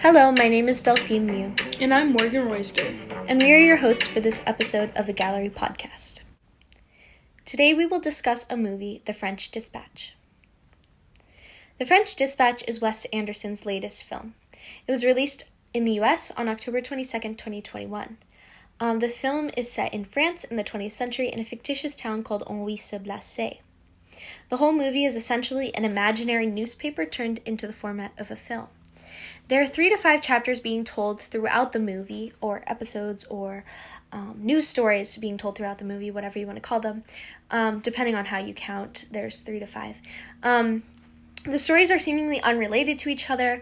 Hello, my name is Delphine Liu. And I'm Morgan Royster. And we are your hosts for this episode of the Gallery Podcast. Today we will discuss a movie, The French Dispatch. The French Dispatch is Wes Anderson's latest film. It was released in the US on October 22nd, 2021. The film is set in France in the 20th century in a fictitious town called Henri-sur-Blacy. The whole movie is essentially an imaginary newspaper turned into the format of a film. There are 3 to 5 chapters being told throughout the movie, or episodes, or news stories being told throughout the movie, whatever you want to call them, depending on how you count. There's 3 to 5. The stories are seemingly unrelated to each other.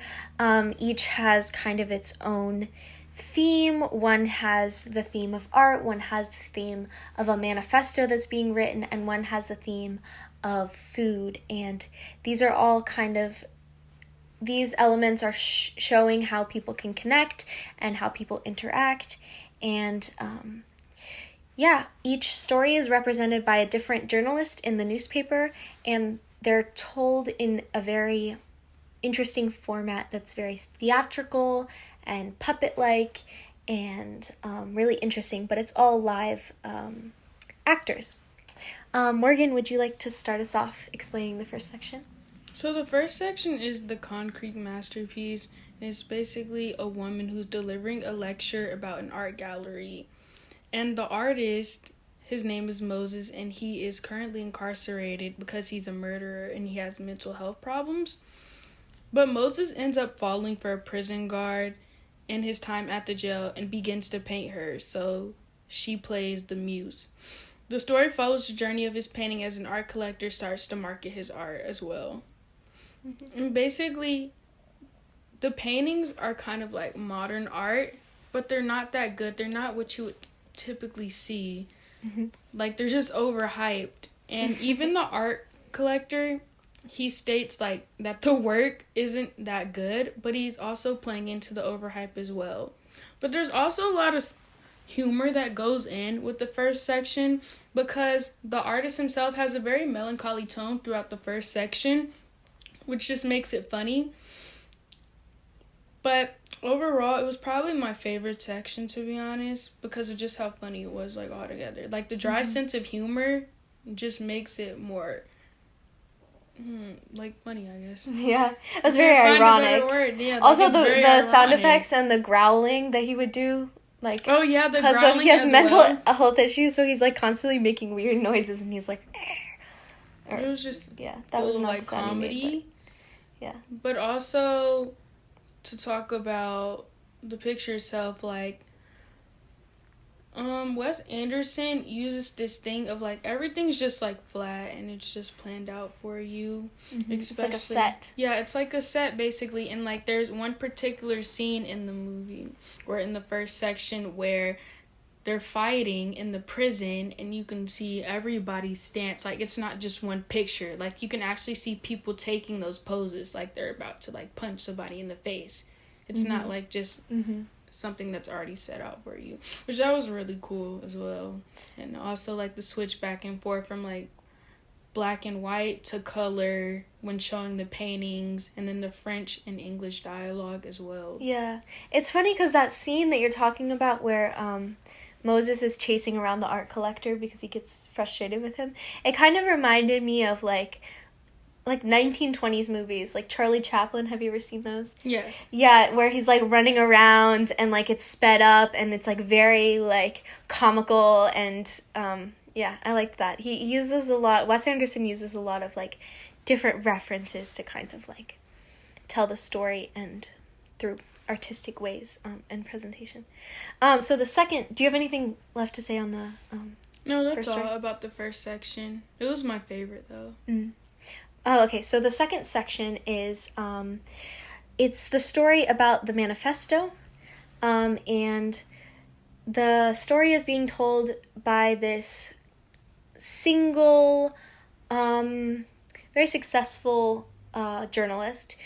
Each has kind of its own theme. One has the theme of art, one has the theme of a manifesto that's being written, and one has the theme of food. And these are all these elements are showing how people can connect and how people interact. And each story is represented by a different journalist in the newspaper, and they're told in a very interesting format that's very theatrical and puppet-like and really interesting, but it's all live actors. Morgan, would you like to start us off explaining the first section? So the first section is the concrete masterpiece. It's basically a woman who's delivering a lecture about an art gallery. And the artist, his name is Moses, and he is currently incarcerated because he's a murderer and he has mental health problems. But Moses ends up falling for a prison guard in his time at the jail and begins to paint her, so she plays the muse. The story follows the journey of his painting as an art collector starts to market his art as well. Mm-hmm. And basically, the paintings are kind of like modern art, but they're not that good. They're not what you would typically see. Mm-hmm. Like, they're just overhyped. And even the art collector, he states like that the work isn't that good, but he's also playing into the overhype as well. But there's also a lot of humor that goes in with the first section because the artist himself has a very melancholy tone throughout the first section, which just makes it funny. But overall, it was probably my favorite section, to be honest, because of just how funny it was, like, all together. Like, the dry sense of humor just makes it more, funny, I guess. Yeah, it was very ironic. Yeah, also, the sound effects and the growling that he would do, like... Oh, yeah, the growling because he has mental health issues, so he's, like, constantly making weird noises, and he's like... It was just... Yeah, that was not like comedy. Yeah. But also, to talk about the picture itself, like, Wes Anderson uses this thing of, like, everything's just, like, flat, and it's just planned out for you. Mm-hmm. It's like a set. Yeah, it's like a set, basically, and, like, there's one particular scene in the movie, or in the first section, where they're fighting in the prison, and you can see everybody's stance. Like, it's not just one picture. Like, you can actually see people taking those poses, like they're about to, like, punch somebody in the face. It's not, like, just something that's already set out for you. Which that was really cool as well. And also, like, the switch back and forth from, like, black and white to color when showing the paintings, and then the French and English dialogue as well. Yeah. It's funny because that scene that you're talking about where... Moses is chasing around the art collector because he gets frustrated with him. It kind of reminded me of, like 1920s movies, like Charlie Chaplin. Have you ever seen those? Yes. Yeah, where he's, like, running around and, like, it's sped up and it's, like, very, like, comical and, I liked that. He uses a lot, Wes Anderson uses a lot of, like, different references to kind of, like, tell the story and through artistic ways and presentation. So the second, do you have anything left to say on the No, that's all about the first section. It was my favorite, though. Oh, okay. So the second section is it's the story about the manifesto, and the story is being told by this single very successful journalist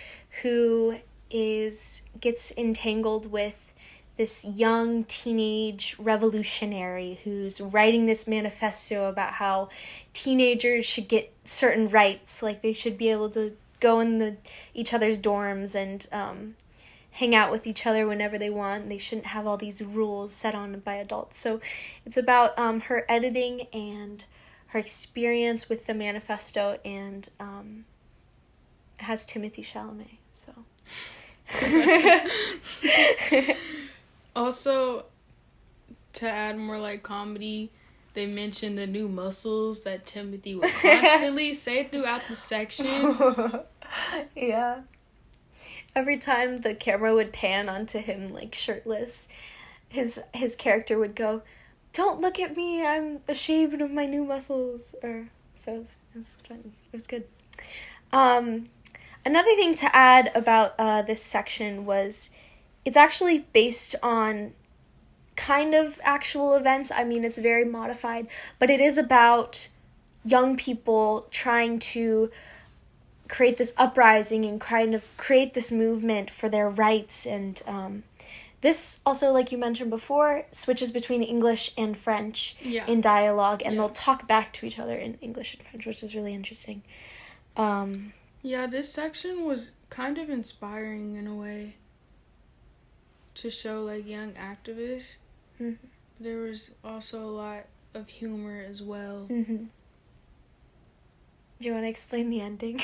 who gets entangled with this young teenage revolutionary who's writing this manifesto about how teenagers should get certain rights, like they should be able to go in each other's dorms and hang out with each other whenever they want. They shouldn't have all these rules set on by adults. So it's about her editing and her experience with the manifesto, and it has Timothy Chalamet. So also, to add more like comedy, they mentioned the new muscles that Timothy would constantly say throughout the section. Yeah. Every time the camera would pan onto him, like, shirtless, his character would go, "Don't look at me, I'm ashamed of my new muscles." So it was fun. It was good. Another thing to add about this section was it's actually based on kind of actual events. I mean, it's very modified, but it is about young people trying to create this uprising and kind of create this movement for their rights. And this also, like you mentioned before, switches between English and French in dialogue, and they'll talk back to each other in English and French, which is really interesting. This section was kind of inspiring in a way to show like young activists. Mm-hmm. There was also a lot of humor as well. Mm-hmm. Do you want to explain the ending?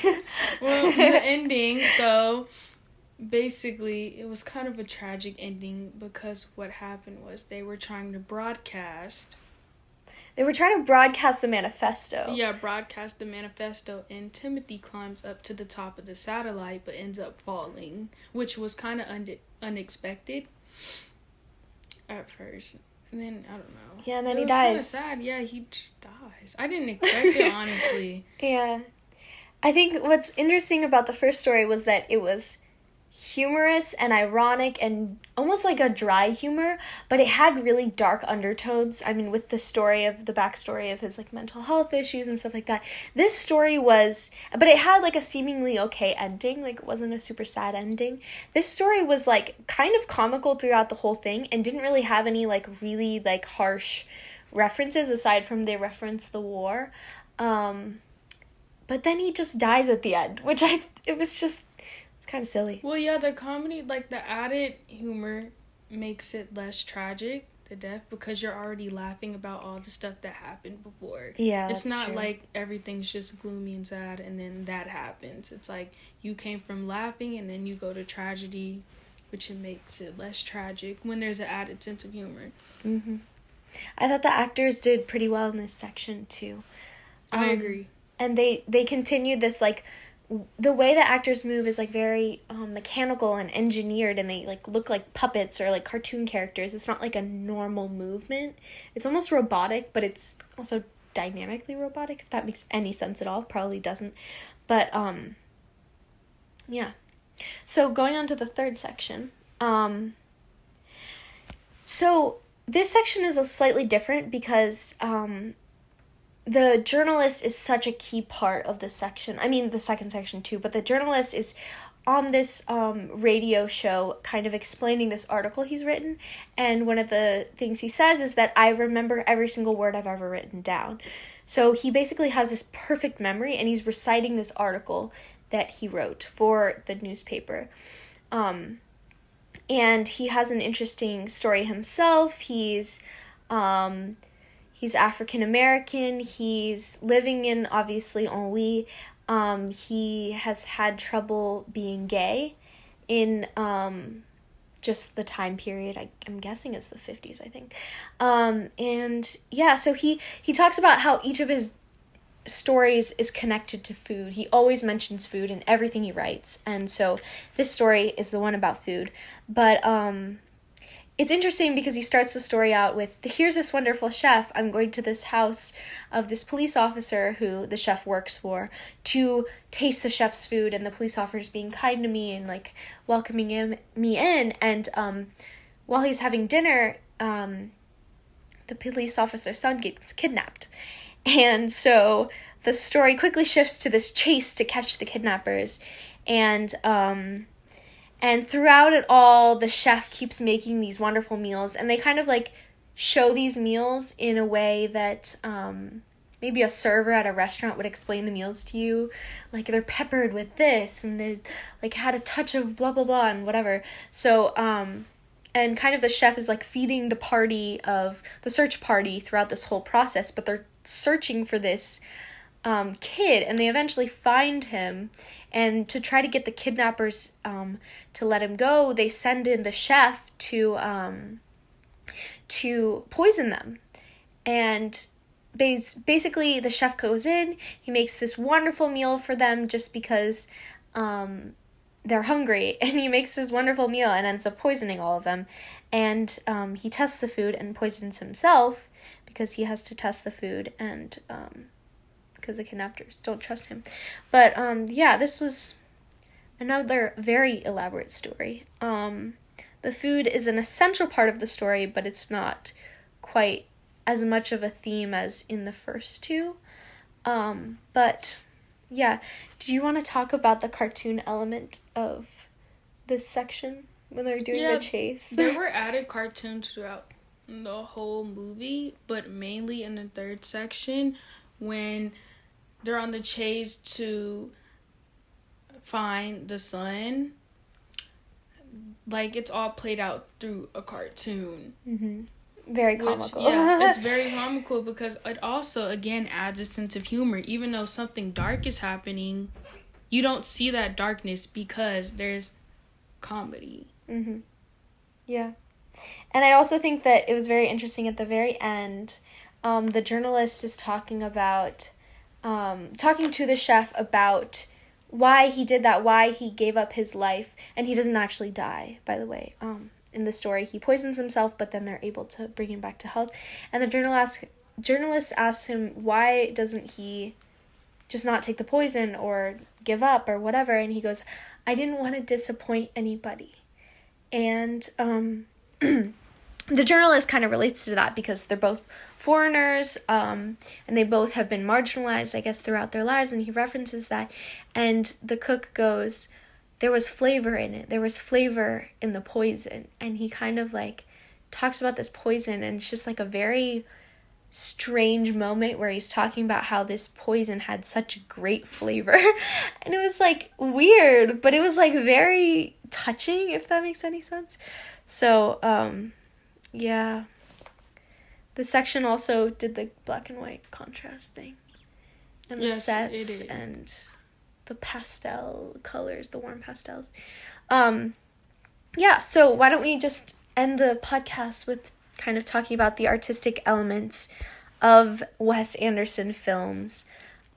Well, the ending, so basically it was kind of a tragic ending because what happened was they were trying to broadcast. They were trying to broadcast the manifesto. Yeah, broadcast the manifesto, and Timothy climbs up to the top of the satellite but ends up falling, which was kind of unexpected at first. And then, I don't know. Yeah, and then he dies. It was kind of sad. Yeah, he just dies. I didn't expect it, honestly. Yeah. I think what's interesting about the first story was that it was humorous and ironic and almost like a dry humor, but it had really dark undertones. I mean, with the backstory of his like mental health issues and stuff like that. This story but it had like a seemingly okay ending. Like, it wasn't a super sad ending. This story was like kind of comical throughout the whole thing and didn't really have any like really like harsh references aside from they reference the war. But then he just dies at the end, which it's kind of silly. Well, yeah, the comedy, like, the added humor makes it less tragic, the death, because you're already laughing about all the stuff that happened before. Yeah, it's not true. like everything's just gloomy and sad and then that happens. It's like you came from laughing and then you go to tragedy, which it makes it less tragic when there's an added sense of humor. Mm-hmm. I thought the actors did pretty well in this section, too. I agree. And they continued this, like, the way the actors move is like very mechanical and engineered, and they like look like puppets or like cartoon characters. It's not like a normal movement. It's almost robotic, but it's also dynamically robotic, if that makes any sense at all. Probably doesn't. But yeah. So going on to the third section. So this section is a slightly different because the journalist is such a key part of this section. I mean, the second section too, but the journalist is on this radio show kind of explaining this article he's written, and one of the things he says is that I remember every single word I've ever written down. So he basically has this perfect memory, and he's reciting this article that he wrote for the newspaper. And he has an interesting story himself. He's African American. He's living in, obviously, Ennui. He has had trouble being gay in just the time period. I'm guessing it's the 50s, I think. And yeah, so he talks about how each of his stories is connected to food. He always mentions food in everything he writes. And so this story is the one about food. But it's interesting because he starts the story out with, here's this wonderful chef. I'm going to this house of this police officer who the chef works for to taste the chef's food, and the police officer's being kind to me and like welcoming me in. And while he's having dinner, the police officer's son gets kidnapped. And so the story quickly shifts to this chase to catch the kidnappers. And throughout it all, the chef keeps making these wonderful meals, and they kind of like show these meals in a way that maybe a server at a restaurant would explain the meals to you. Like, they're peppered with this, and they, like, had a touch of blah, blah, blah, and whatever. So, and kind of the chef is, like, feeding the search party throughout this whole process, but they're searching for this kid, and they eventually find him, and to try to get the kidnappers to let him go, they send in the chef to poison them. And basically the chef goes in, he makes this wonderful meal for them just because they're hungry, and he makes this wonderful meal and ends up poisoning all of them. And he tests the food and poisons himself because he has to test the food, and because the kidnappers don't trust him. But yeah, this was another very elaborate story. The food is an essential part of the story, but it's not quite as much of a theme as in the first two. But yeah, do you want to talk about the cartoon element of this section when they're doing the chase? There were added cartoons throughout the whole movie, but mainly in the third section when they're on the chase to find the son. Like, it's all played out through a cartoon. Mm-hmm. Very comical. It's very comical because it also, again, adds a sense of humor. Even though something dark is happening, you don't see that darkness because there's comedy. Mm-hmm. Yeah. And I also think that it was very interesting at the very end. The journalist is talking to the chef about why he did that, why he gave up his life, and he doesn't actually die, by the way. In the story, he poisons himself, but then they're able to bring him back to health. And the journalist asks him, why doesn't he just not take the poison or give up or whatever? And he goes, I didn't want to disappoint anybody. And the journalist kind of relates to that because they're both foreigners, and they both have been marginalized, I guess, throughout their lives, and he references that. And the cook goes, there was flavor in it. There was flavor in the poison. And he kind of, like, talks about this poison, and it's just, like, a very strange moment where he's talking about how this poison had such great flavor. And it was, like, weird, but it was, like, very touching, if that makes any sense. So, yeah. The section also did the black and white contrast thing. And the sets and the pastel colors, the warm pastels. Yeah, so why don't we just end the podcast with kind of talking about the artistic elements of Wes Anderson films.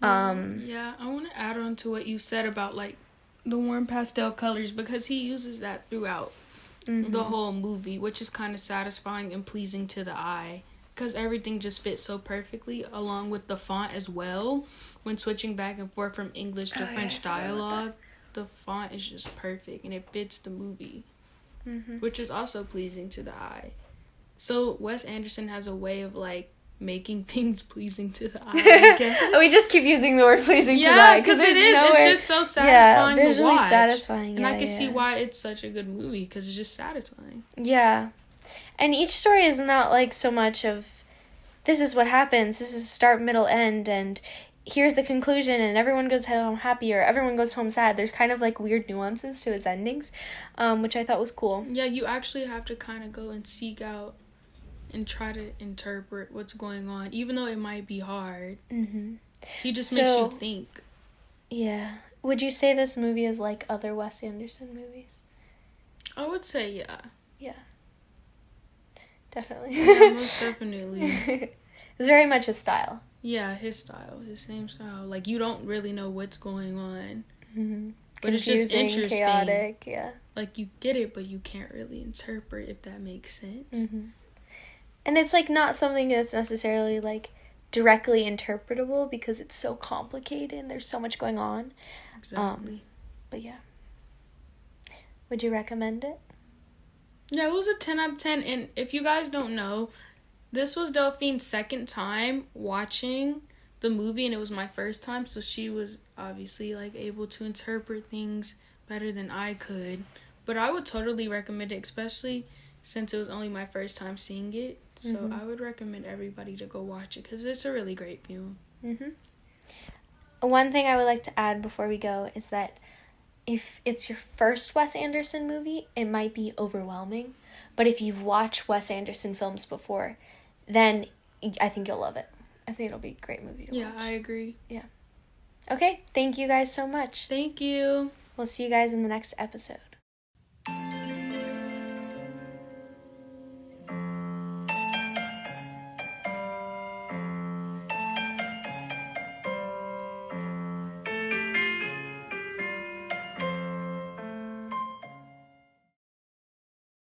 Yeah, I want to add on to what you said about, like, the warm pastel colors, because he uses that throughout the whole movie, which is kind of satisfying and pleasing to the eye. Because everything just fits so perfectly, along with the font as well. When switching back and forth from English to French dialogue, the font is just perfect, and it fits the movie, which is also pleasing to the eye. So Wes Anderson has a way of, like, making things pleasing to the eye, I guess. We just keep using the word pleasing to the eye. Because it is. It's just so satisfying to watch. Satisfying, and I can see why it's such a good movie, because it's just satisfying. Yeah. And each story is not, like, so much of, this is what happens, this is start, middle, end, and here's the conclusion, and everyone goes home happy, or everyone goes home sad. There's kind of, like, weird nuances to its endings, which I thought was cool. Yeah, you actually have to kind of go and seek out and try to interpret what's going on, even though it might be hard. He just makes you think. Yeah. Would you say this movie is like other Wes Anderson movies? I would say yeah. Yeah. Definitely. Yeah, most definitely. It's very much his style. Yeah, his style. His same style. Like, you don't really know what's going on. But Confusing, it's just interesting. Chaotic, yeah. Like, you get it, but you can't really interpret, if that makes sense. And it's, like, not something that's necessarily, like, directly interpretable because it's so complicated and there's so much going on. Exactly. But, yeah. Would you recommend it? Yeah, it was a 10 out of 10. And if you guys don't know, this was Delphine's second time watching the movie, and it was my first time, so she was obviously, like, able to interpret things better than I could. But I would totally recommend it, especially since it was only my first time seeing it. So I would recommend everybody to go watch it because it's a really great film. One thing I would like to add before we go is that if it's your first Wes Anderson movie, it might be overwhelming. But if you've watched Wes Anderson films before, then I think you'll love it. I think it'll be a great movie to watch. Yeah, I agree. Yeah. Okay, thank you guys so much. Thank you. We'll see you guys in the next episode.